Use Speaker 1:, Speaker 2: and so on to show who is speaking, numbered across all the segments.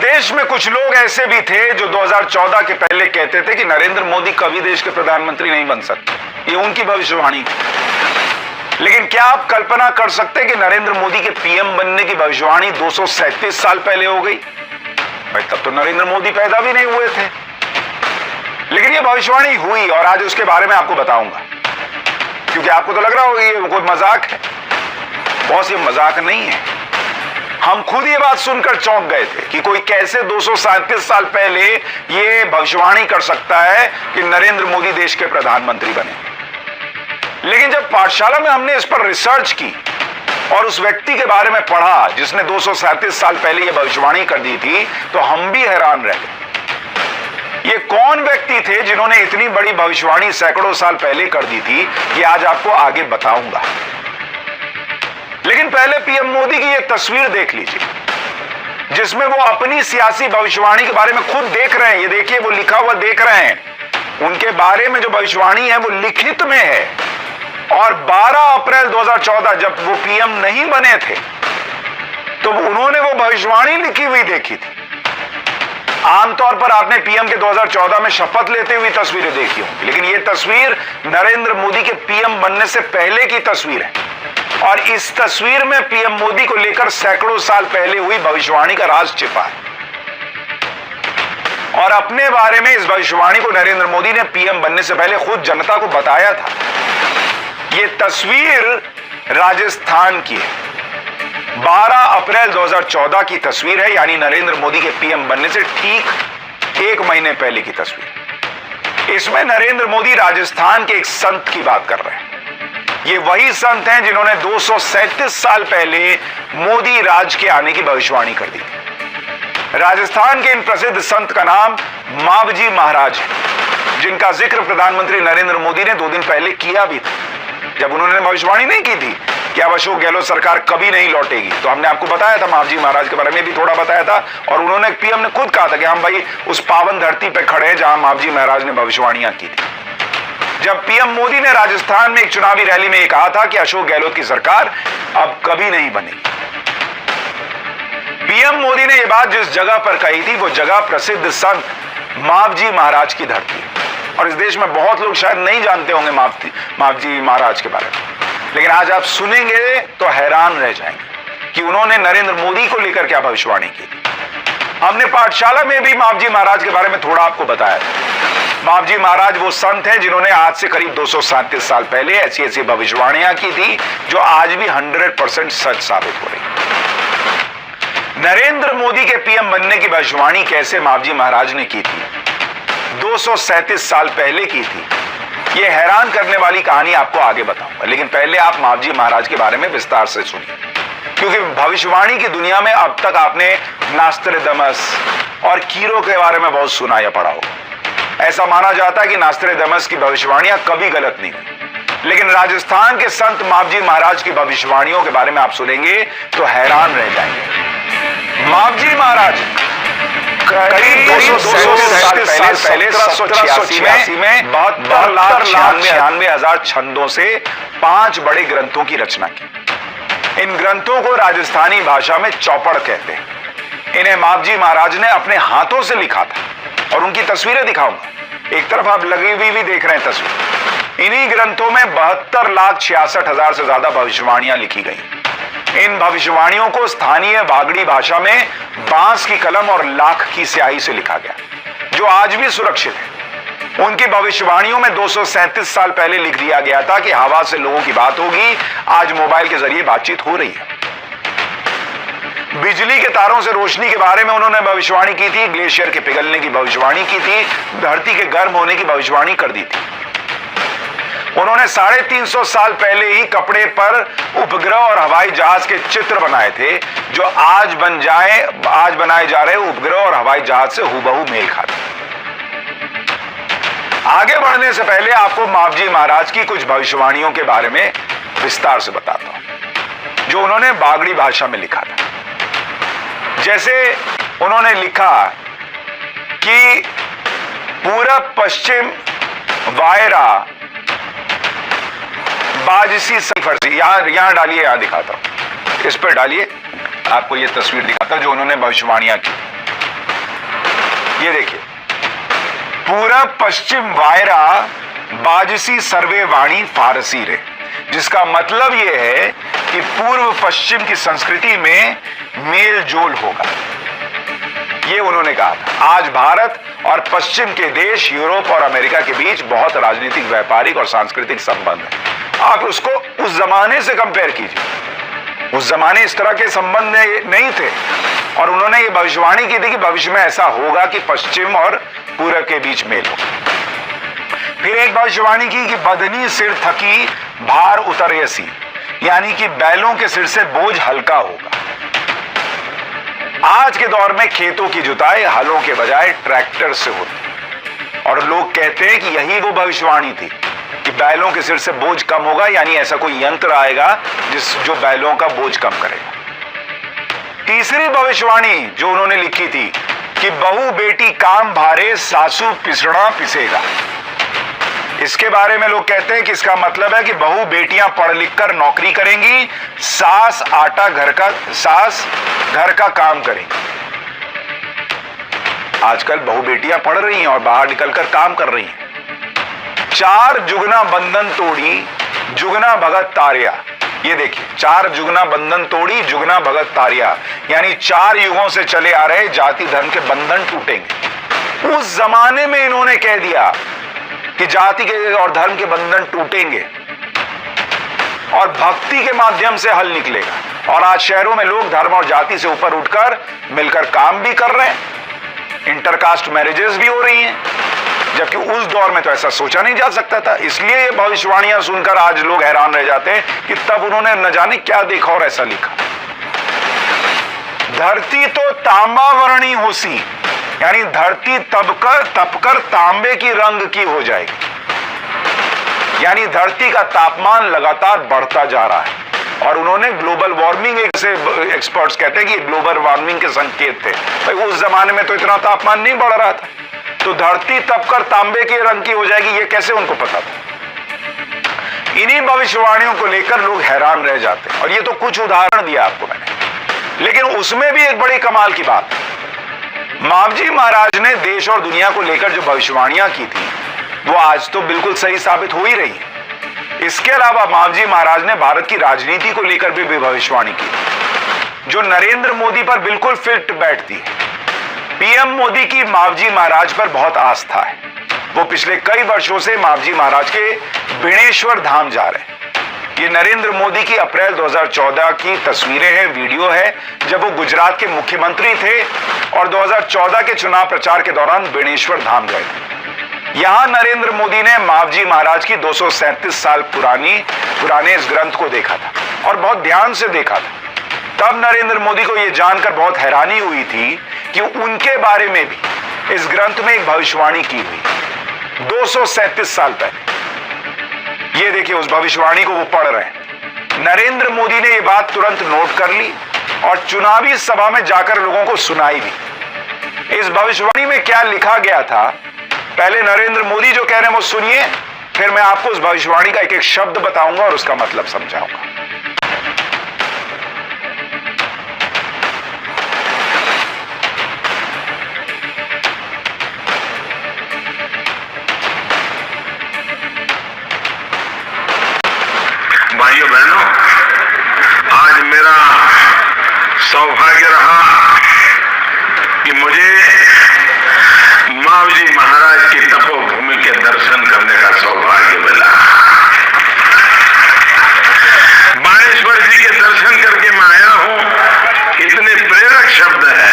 Speaker 1: देश में कुछ लोग ऐसे भी थे जो 2014 के पहले कहते थे कि नरेंद्र मोदी कभी देश के प्रधानमंत्री नहीं बन सकते। ये उनकी भविष्यवाणी थी। लेकिन क्या आप कल्पना कर सकते हैं कि नरेंद्र मोदी के पीएम बनने की भविष्यवाणी 237 साल पहले हो गई? भाई तब तो नरेंद्र मोदी पैदा भी नहीं हुए थे, लेकिन ये भविष्यवाणी हुई और आज उसके बारे में आपको बताऊंगा। क्योंकि आपको तो लग रहा होगा ये कोई मजाक है। बॉस, ये मजाक नहीं है। हम खुद ये बात सुनकर चौंक गए थे कि कोई कैसे 237 साल पहले ये भविष्यवाणी कर सकता है कि नरेंद्र मोदी देश के प्रधानमंत्री बने। लेकिन जब पाठशाला में हमने इस पर रिसर्च की और उस व्यक्ति के बारे में पढ़ा जिसने 237 साल पहले ये भविष्यवाणी कर दी थी, तो हम भी हैरान रह गए। ये कौन व्यक्ति थे जिन्होंने इतनी बड़ी भविष्यवाणी सैकड़ों साल पहले कर दी थी, ये आज आपको आगे बताऊंगा। लेकिन पहले पीएम मोदी की एक तस्वीर देख लीजिए जिसमें वो अपनी सियासी भविष्यवाणी के बारे में खुद देख रहे हैं। ये देखिए, वो लिखा हुआ देख रहे हैं। उनके बारे में जो भविष्यवाणी है वो लिखित में है। और 12 अप्रैल 2014 जब वो पीएम नहीं बने थे तो उन्होंने वो भविष्यवाणी लिखी हुई देखी थी। आमतौर पर आपने पीएम के 2014 में शपथ लेते हुए तस्वीरें देखी होंगी, लेकिन ये तस्वीर नरेंद्र मोदी के पीएम बनने से पहले की तस्वीर है। और इस तस्वीर में पीएम मोदी को लेकर सैकड़ों साल पहले हुई भविष्यवाणी का राज छिपा है। और अपने बारे में इस भविष्यवाणी को नरेंद्र मोदी ने पीएम बनने से पहले खुद जनता को बताया था। यह तस्वीर राजस्थान की है। 12 अप्रैल 2014 की तस्वीर है, यानी नरेंद्र मोदी के पीएम बनने से ठीक 1 महीने पहले की तस्वीर। इसमें नरेंद्र मोदी राजस्थान के एक संत की बात कर रहे हैं। ये वही संत हैं जिन्होंने 237 साल पहले मोदी राज के आने की भविष्यवाणी कर दी थी। राजस्थान के इन प्रसिद्ध संत का नाम मावजी महाराज है, जिनका जिक्र प्रधानमंत्री नरेंद्र मोदी ने 2 दिन पहले किया भी था। जब उन्होंने भविष्यवाणी नहीं की थी कि अब अशोक गहलोत सरकार कभी नहीं लौटेगी, तो हमने आपको बताया था, मावजी महाराज के बारे में भी थोड़ा बताया था। और उन्होंने, पीएम ने खुद कहा था कि हम भाई उस पावन धरती पर खड़े हैं जहां मावजी महाराज ने भविष्यवाणियां की थी। जब पीएम मोदी ने राजस्थान में एक चुनावी रैली में कहा था कि अशोक गहलोत की सरकार अब कभी नहीं बनेगी। पीएम मोदी ने यह बात जिस जगह पर कही थी वो जगह प्रसिद्ध संत मावजी महाराज की धरती। और इस देश में बहुत लोग शायद नहीं जानते होंगे मावजी महाराज के बारे में, लेकिन आज आप सुनेंगे तो हैरान रह जाएंगे कि उन्होंने नरेंद्र मोदी को लेकर क्या भविष्यवाणी की थी। हमने पाठशाला में भी मावजी महाराज के बारे में थोड़ा आपको बताया था। मावजी महाराज वो संत हैं जिन्होंने आज से करीब 237 साल पहले ऐसी ऐसी भविष्यवाणियां की थी जो आज भी 100% सच साबित हो रही। नरेंद्र मोदी के पीएम बनने की भविष्यवाणी कैसे मावजी महाराज ने की थी, 237 साल पहले की थी, यह हैरान करने वाली कहानी आपको आगे बताऊंगा। लेकिन पहले आप मावजी महाराज के बारे में विस्तार से सुनिए, क्योंकि भविष्यवाणी की दुनिया में अब तक आपने नास्ट्रेडमस और कीरो के बारे में बहुत सुना या पढ़ा होगा। ऐसा माना जाता है कि नास्ट्रेडमस की भविष्यवाणियां कभी गलत नहीं हुई, लेकिन राजस्थान के संत मावजी महाराज की भविष्यवाणियों के बारे में आप सुनेंगे तो हैरान रह जाएंगे। मावजी महाराज करीब 237 साल पहले 1786 में 72,96,000 छंदों से 5 बड़े ग्रंथों की रचना की। इन ग्रंथों को राजस्थानी भाषा में चौपड़ कहते हैं। इन्हें मावजी महाराज ने अपने हाथों से लिखा था और उनकी तस्वीरें दिखाऊंगा। एक तरफ आप लगी हुई भी देख रहे हैं तस्वीर। इन्हीं ग्रंथों में 72,66,000 से ज्यादा भविष्यवाणियां लिखी गई। इन भविष्यवाणियों को स्थानीय बागड़ी भाषा में बांस की कलम और लाख की स्याही से लिखा गया, जो आज भी सुरक्षित है। उनकी भविष्यवाणियों में 237 साल पहले लिख दिया गया था कि हवा से लोगों की बात होगी। आज मोबाइल के जरिए बातचीत हो रही है। बिजली के तारों से रोशनी के बारे में उन्होंने भविष्यवाणी की थी। ग्लेशियर के पिघलने की भविष्यवाणी की थी। धरती के गर्म होने की भविष्यवाणी कर दी थी। उन्होंने 350 साल पहले ही कपड़े पर उपग्रह और हवाई जहाज के चित्र बनाए थे, जो आज बनाए जा रहे उपग्रह और हवाई जहाज से हूबहू मेल खाते। आगे बढ़ने से पहले आपको मावजी महाराज की कुछ भविष्यवाणियों के बारे में विस्तार से बताता हूं, जो उन्होंने बागड़ी भाषा में लिखा था। जैसे उन्होंने लिखा कि पूरब पश्चिम वायरा बाजसी फर्जी, यहां डालिए, यहां दिखाता हूं, इस पर डालिए, आपको यह तस्वीर दिखाता हूं जो उन्होंने भविष्यवाणियां की। ये देखिए, पूरब पश्चिम वायरा बाजसी सर्वे वाणी फारसी रे, जिसका मतलब यह है कि पूर्व पश्चिम की संस्कृति में मेल जोल होगा। ये उन्होंने कहा था। आज भारत और पश्चिम के देश यूरोप और अमेरिका के बीच बहुत राजनीतिक, व्यापारिक और सांस्कृतिक संबंध है। आप उसको उस जमाने से कंपेयर कीजिए। उस जमाने इस तरह के संबंध नहीं थे और उन्होंने ये भविष्यवाणी की थी कि भविष्य में ऐसा होगा कि पश्चिम और पूरब के बीच मेल हो। फिर एक भविष्यवाणी की कि बदनी सिर थकी भार उतरेसी, यानी कि बैलों के सिर से बोझ हल्का होगा। आज के दौर में खेतों की जुताई हलों के बजाय ट्रैक्टर से होती और लोग कहते हैं कि यही वो भविष्यवाणी थी कि बैलों के सिर से बोझ कम होगा, यानी ऐसा कोई यंत्र आएगा जो बैलों का बोझ कम करेगा। तीसरी भविष्यवाणी जो उन्होंने लिखी थी कि बहू बेटी काम भारे सासू पिसड़ा पिसेगा। इसके बारे में लोग कहते हैं कि इसका मतलब है कि बहू बेटियां पढ़ लिख कर नौकरी करेंगी, सास घर का काम करेंगी। आजकल बहू बेटियां पढ़ रही हैं और बाहर निकलकर काम कर रही हैं। 4 जुगना बंधन तोड़ी जुगना भगत तारिया। ये देखिए, 4 जुगना बंधन तोड़ी जुगना भगत तारिया, यानी 4 युगों से चले आ रहे जाति धर्म के बंधन टूटेंगे। उस जमाने में इन्होंने कह दिया कि जाति के और धर्म के बंधन टूटेंगे और भक्ति के माध्यम से हल निकलेगा। और आज शहरों में लोग धर्म और जाति से ऊपर उठकर मिलकर काम भी कर रहे हैं, इंटरकास्ट मैरिजेस भी हो रही हैं, जबकि उस दौर में तो ऐसा सोचा नहीं जा सकता था। इसलिए ये भविष्यवाणियां सुनकर आज लोग हैरान रह जाते हैं कि तब उन्होंने न जाने क्या देखा और ऐसा लिखा। धरती तो तांबा वर्णी होसी, यानी धरती तपकर तांबे की रंग की हो जाएगी, यानी धरती का तापमान लगातार बढ़ता जा रहा है। और उन्होंने ग्लोबल वार्मिंग, से एक्सपर्ट्स कहते हैं कि ग्लोबल वार्मिंग के संकेत थे। भाई उस जमाने में तो इतना तापमान नहीं बढ़ रहा था, तो धरती तपकर तांबे के रंग की हो जाएगी, ये कैसे उनको पता था? इन्हीं भविष्यवाणियों को लेकर लोग हैरान रह जाते हैं। और ये तो कुछ उदाहरण दिया आपको मैंने, लेकिन उसमें भी एक बड़ी कमाल की बात, मावजी महाराज ने देश और दुनिया को लेकर जो भविष्यवाणियां की थी वो आज तो बिल्कुल सही साबित हो ही रही है। इसके अलावा मावजी महाराज ने भारत की राजनीति को लेकर भी भविष्यवाणी की, जो नरेंद्र मोदी पर बिल्कुल फिट बैठती है। पीएम मोदी की मावजी महाराज पर बहुत आस्था है। वो पिछले कई वर्षों से मावजी महाराज के बेणेश्वर धाम जा रहे हैं। ये नरेंद्र मोदी की अप्रैल 2014 की तस्वीरें हैं, वीडियो है, जब वो गुजरात के मुख्यमंत्री थे और 2014 के चुनाव प्रचार के दौरान बेणेश्वर धाम गए थे। यहां नरेंद्र मोदी ने मावजी महाराज की 237 साल पुराने इस ग्रंथ को देखा था और बहुत ध्यान से देखा था। तब नरेंद्र मोदी को यह जानकर बहुत हैरानी हुई थी कि उनके बारे में भी इस ग्रंथ में एक भविष्यवाणी की हुई 237 साल पहले। ये देखिए, उस भविष्यवाणी को वो पढ़ रहे हैं। नरेंद्र मोदी ने यह बात तुरंत नोट कर ली और चुनावी सभा में जाकर लोगों को सुनाई भी। इस भविष्यवाणी में क्या लिखा गया था, पहले नरेंद्र मोदी जो कह रहे हैं वो सुनिए, फिर मैं आपको उस भविष्यवाणी का एक एक शब्द बताऊंगा और उसका मतलब समझाऊंगा।
Speaker 2: भाइयों बहनों, आज मेरा सौभाग्य रहा कि मुझे मावजी महाराज की तपोभूमि के दर्शन करने का सौभाग्य मिला। बाणेश्वर जी के दर्शन करके मैं आया हूं। इतने प्रेरक शब्द है,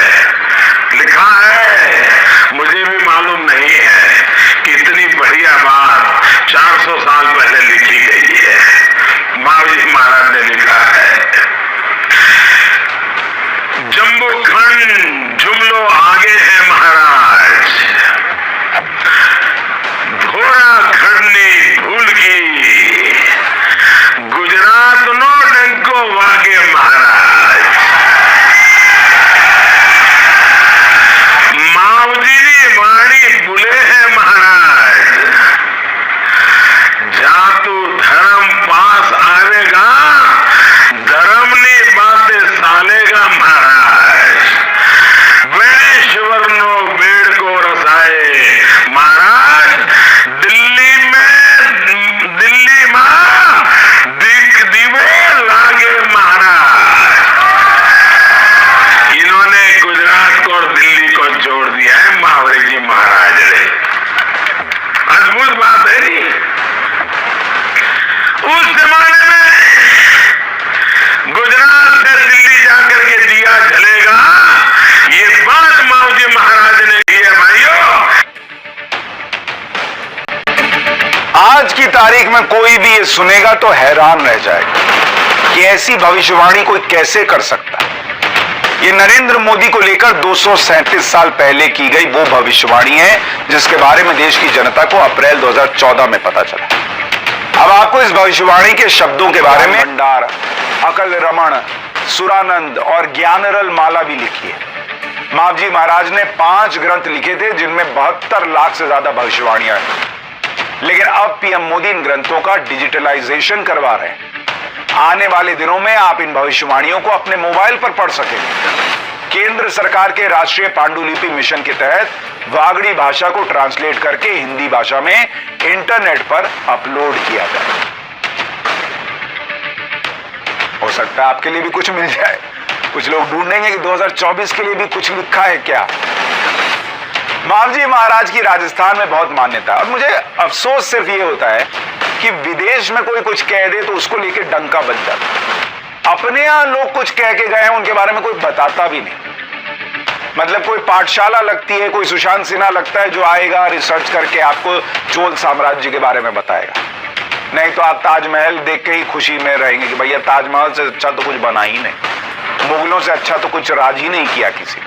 Speaker 2: लिखा है, मुझे भी मालूम नहीं है कि इतनी बढ़िया बात 400 साल पहले लिखी गई है। मावजी महाराज ने लिखा है, जम्बू खंड जुमलो आगे है महाराज, घोड़ा खड़नी भूल की, गुजरात नो डंको वागे महाराज। मावजी वाणी बुले है महाराज, जातु धर्म पास आवेगा, धर्म ने बातें सालेगा महाराज। बेणेश्वर नो बेड़ को
Speaker 1: में कोई भी ये सुनेगा तो हैरान रह जाएगा कि ऐसी भविष्यवाणी कोई कैसे कर सकता है। ये नरेंद्र मोदी को लेकर 237 साल पहले की गई वो भविष्यवाणी है जिसके बारे में देश की जनता को अप्रैल 2014 में पता चला। अब आपको इस भविष्यवाणी के शब्दों के बारे में भंडार, अकल रमण, सुरानंद और ज्ञानरल माला भी लिखी है। मावजी महाराज ने 5 ग्रंथ लिखे थे जिनमें 72 लाख से ज्यादा भविष्यवाणियां हैं। लेकिन अब पीएम मोदी इन ग्रंथों का डिजिटलाइजेशन करवा रहे हैं। आने वाले दिनों में आप इन भविष्यवाणियों को अपने मोबाइल पर पढ़ सकेंगे। केंद्र सरकार के राष्ट्रीय पांडुलिपि मिशन के तहत वागड़ी भाषा को ट्रांसलेट करके हिंदी भाषा में इंटरनेट पर अपलोड किया जाए। हो सकता है आपके लिए भी कुछ मिल जाए। कुछ लोग ढूंढेंगे कि 2024 के लिए भी कुछ लिखा है क्या। मावजी महाराज की राजस्थान में बहुत मान्यता है और मुझे अफसोस सिर्फ ये होता है कि विदेश में कोई कुछ कह दे तो उसको लेके डंका बज जाता। अपने यहां लोग कुछ कह के गए हैं, उनके बारे में कोई बताता भी नहीं। मतलब कोई पाठशाला लगती है, कोई सुशांत सिन्हा लगता है जो आएगा रिसर्च करके आपको चोल साम्राज्य के बारे में बताएगा। नहीं तो आप ताजमहल देख के ही खुशी में रहेंगे कि भैया ताजमहल से अच्छा तो कुछ बना ही नहीं, मुगलों से अच्छा तो कुछ राज ही नहीं किया किसी।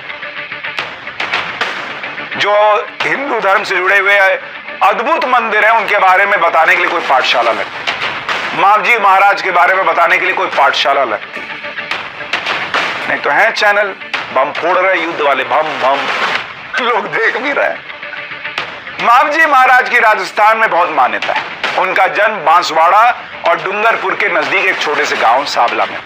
Speaker 1: जो हिंदू धर्म से जुड़े हुए अद्भुत मंदिर हैं उनके बारे में बताने के लिए कोई पाठशाला लगती है। मावजी महाराज के बारे में बताने के लिए कोई पाठशाला लगती है। नहीं तो है चैनल बम फोड़ रहे युद्ध वाले, बम बम लोग देख भी रहे हैं। मावजी महाराज की राजस्थान में बहुत मान्यता है। उनका जन्म बांसवाड़ा और डूंगरपुर के नजदीक एक छोटे से गांव सावला में।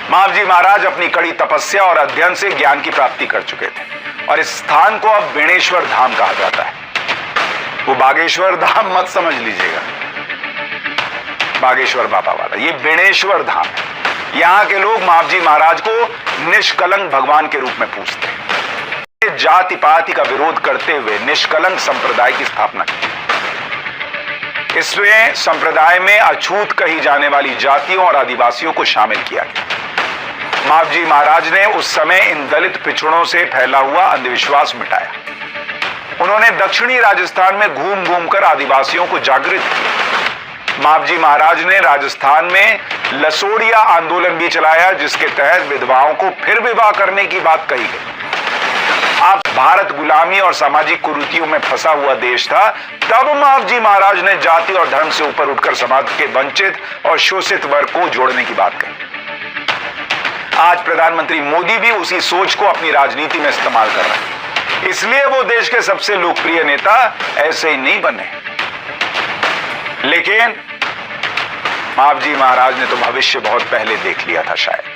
Speaker 1: मावजी महाराज अपनी कड़ी तपस्या और अध्ययन से ज्ञान की प्राप्ति कर चुके थे और इस स्थान को अब बेणेश्वर धाम कहा जाता है। वो बागेश्वर धाम मत समझ लीजिएगा, बागेश्वर बाबा वाला, ये बेणेश्वर धाम है। यहां के लोग मावजी महाराज को निष्कलंक भगवान के रूप में पूजते हैं। जाति पाति का विरोध करते हुए निष्कलंक संप्रदाय की स्थापना की। इसमें संप्रदाय में अछूत कही जाने वाली जातियों और आदिवासियों को शामिल किया गया। मावजी महाराज ने उस समय इन दलित पिछड़ों से फैला हुआ अंधविश्वास मिटाया। उन्होंने दक्षिणी राजस्थान में घूम घूम कर आदिवासियों को जागृत किया। मावजी महाराज ने राजस्थान में लसोड़िया आंदोलन भी चलाया जिसके तहत विधवाओं को फिर विवाह करने की बात कही गई। अब भारत गुलामी और सामाजिक कुरीतियों में फंसा हुआ देश था, तब मावजी महाराज ने जाति और धर्म से ऊपर उठकर समाज के वंचित और शोषित वर्ग को जोड़ने की बात कही। आज प्रधानमंत्री मोदी भी उसी सोच को अपनी राजनीति में इस्तेमाल कर रहे हैं। इसलिए वो देश के सबसे लोकप्रिय नेता ऐसे ही नहीं बने। लेकिन मावजी महाराज ने तो भविष्य बहुत पहले देख लिया था शायद।